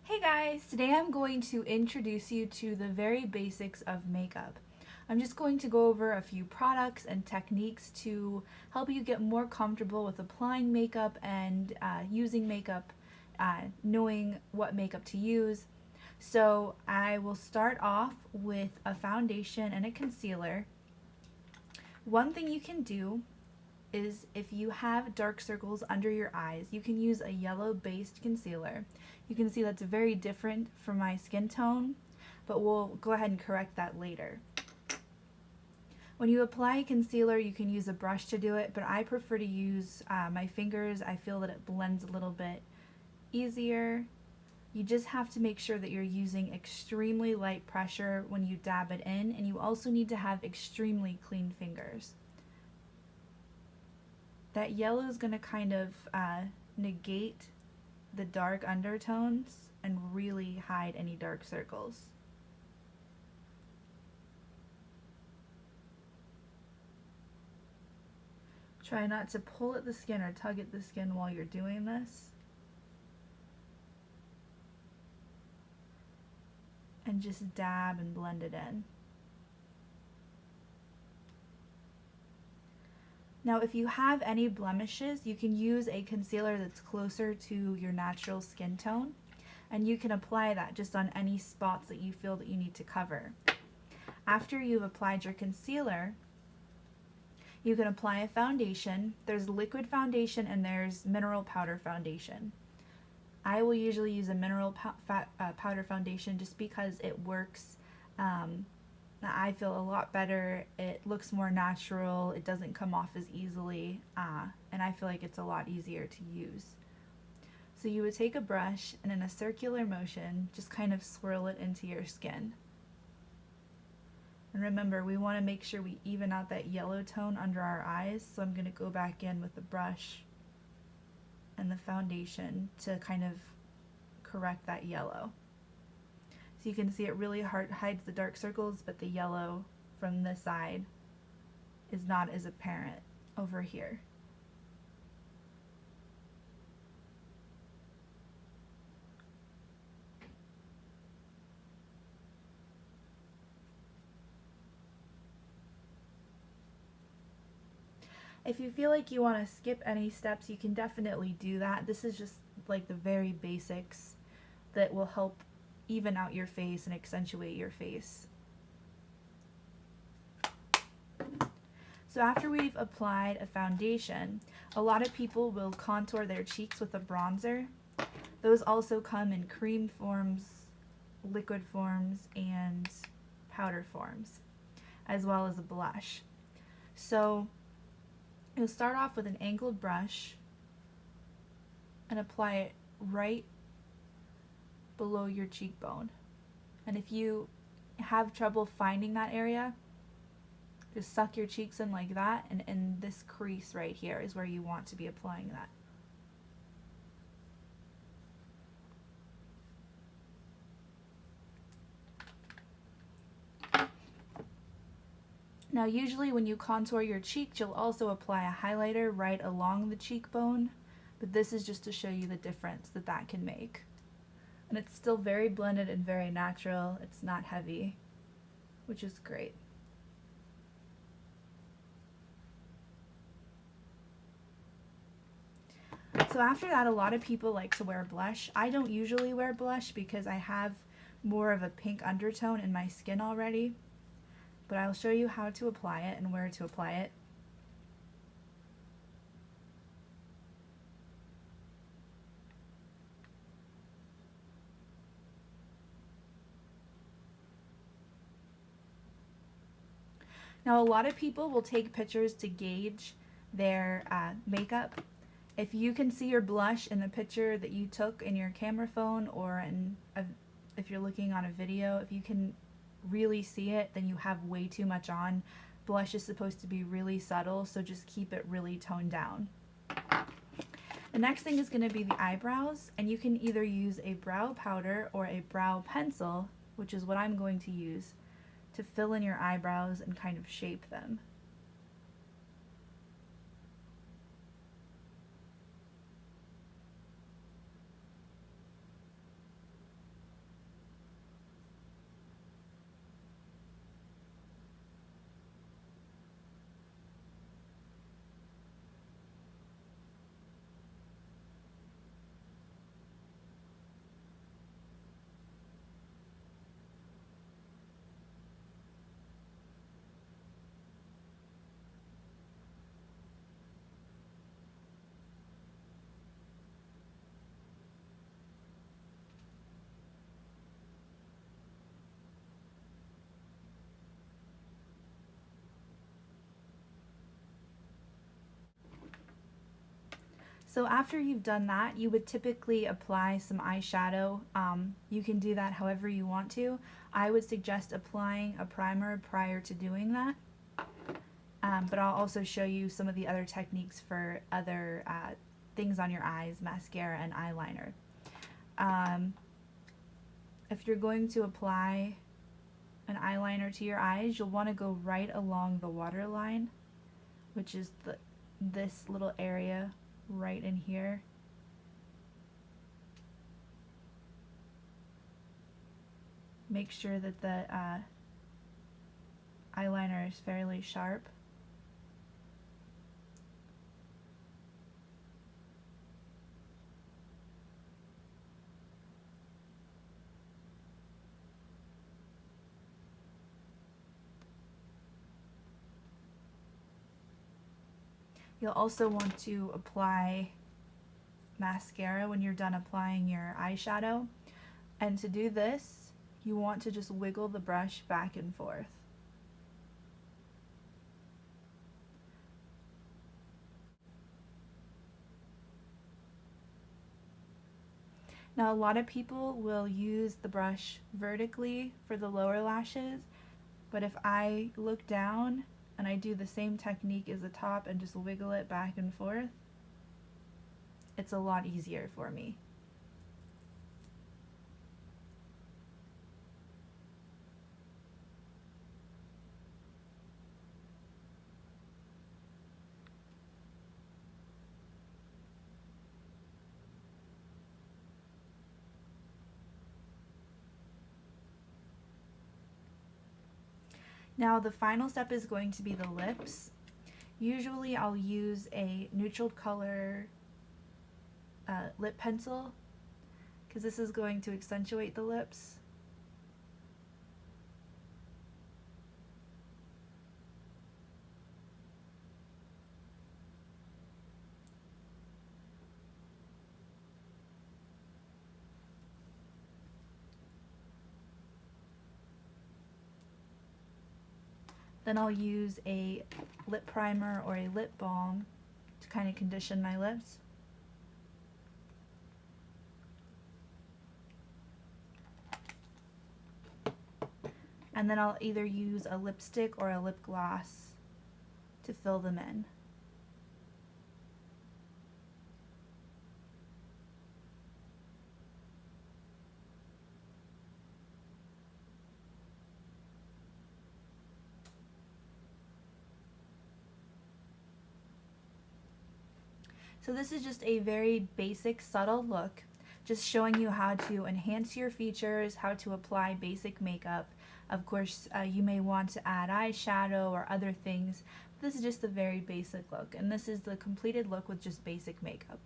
Hey guys, today I'm going to introduce you to the very basics of makeup. I'm just going to go over a few products and techniques to help you get more comfortable with applying makeup and using makeup, knowing what makeup to use. So I will start off with a foundation and a concealer. One thing you can do is if you have dark circles under your eyes, you can use a yellow based concealer. You can see that's very different from my skin tone, but we'll go ahead and correct that later. When you apply concealer, you can use a brush to do it, but I prefer to use my fingers. I feel that it blends a little bit easier. You just have to make sure that you're using extremely light pressure when you dab it in, and you also need to have extremely clean fingers. That yellow is going to kind of negate the dark undertones and really hide any dark circles. Try not to pull at the skin or tug at the skin while you're doing this. And just dab and blend it in. Now, if you have any blemishes, you can use a concealer that's closer to your natural skin tone, and you can apply that just on any spots that you feel that you need to cover. After you've applied your concealer, you can apply a foundation. There's liquid foundation and there's mineral powder foundation. I will usually use a mineral powder foundation just because it works. I feel a lot better. It looks more natural. It doesn't come off as easily, and I feel like it's a lot easier to use. So you would take a brush and in a circular motion, just kind of swirl it into your skin. And remember, we want to make sure we even out that yellow tone under our eyes, so I'm going to go back in with the brush and the foundation to kind of correct that yellow. So you can see it really hides the dark circles, but the yellow from this side is not as apparent over here. If you feel like you want to skip any steps, you can definitely do that. This is just like the very basics that will help even out your face and accentuate your face. So after we've applied a foundation, a lot of people will contour their cheeks with a bronzer. Those also come in cream forms, liquid forms, and powder forms, as well as a blush. So you'll start off with an angled brush and apply it right below your cheekbone. And if you have trouble finding that area, just suck your cheeks in like that, and in this crease right here is where you want to be applying that. Now usually when you contour your cheek, you'll also apply a highlighter right along the cheekbone, but this is just to show you the difference that that can make. And it's still very blended and very natural. It's not heavy, which is great. So after that, a lot of people like to wear blush. I don't usually wear blush because I have more of a pink undertone in my skin already, but I'll show you how to apply it and where to apply it. Now, a lot of people will take pictures to gauge their makeup. If you can see your blush in the picture that you took in your camera phone, or if you're looking on a video, if you can really see it, then you have way too much on. Blush is supposed to be really subtle, so just keep it really toned down. The next thing is going to be the eyebrows, and you can either use a brow powder or a brow pencil, which is what I'm going to use, to fill in your eyebrows and kind of shape them. So after you've done that, you would typically apply some eyeshadow. You can do that however you want to. I would suggest applying a primer prior to doing that. But I'll also show you some of the other techniques for other things on your eyes, mascara and eyeliner. If you're going to apply an eyeliner to your eyes, you'll want to go right along the waterline, which is this little area right in here. Make sure that the eyeliner is fairly sharp. You'll also want to apply mascara when you're done applying your eyeshadow. And to do this, you want to just wiggle the brush back and forth. Now, a lot of people will use the brush vertically for the lower lashes, but if I look down and I do the same technique as the top and just wiggle it back and forth, it's a lot easier for me. Now the final step is going to be the lips. Usually I'll use a neutral color lip pencil because this is going to accentuate the lips. Then I'll use a lip primer or a lip balm to kind of condition my lips. And then I'll either use a lipstick or a lip gloss to fill them in. So this is just a very basic, subtle look, just showing you how to enhance your features, how to apply basic makeup. Of course, you may want to add eyeshadow or other things. This is just a very basic look, and this is the completed look with just basic makeup.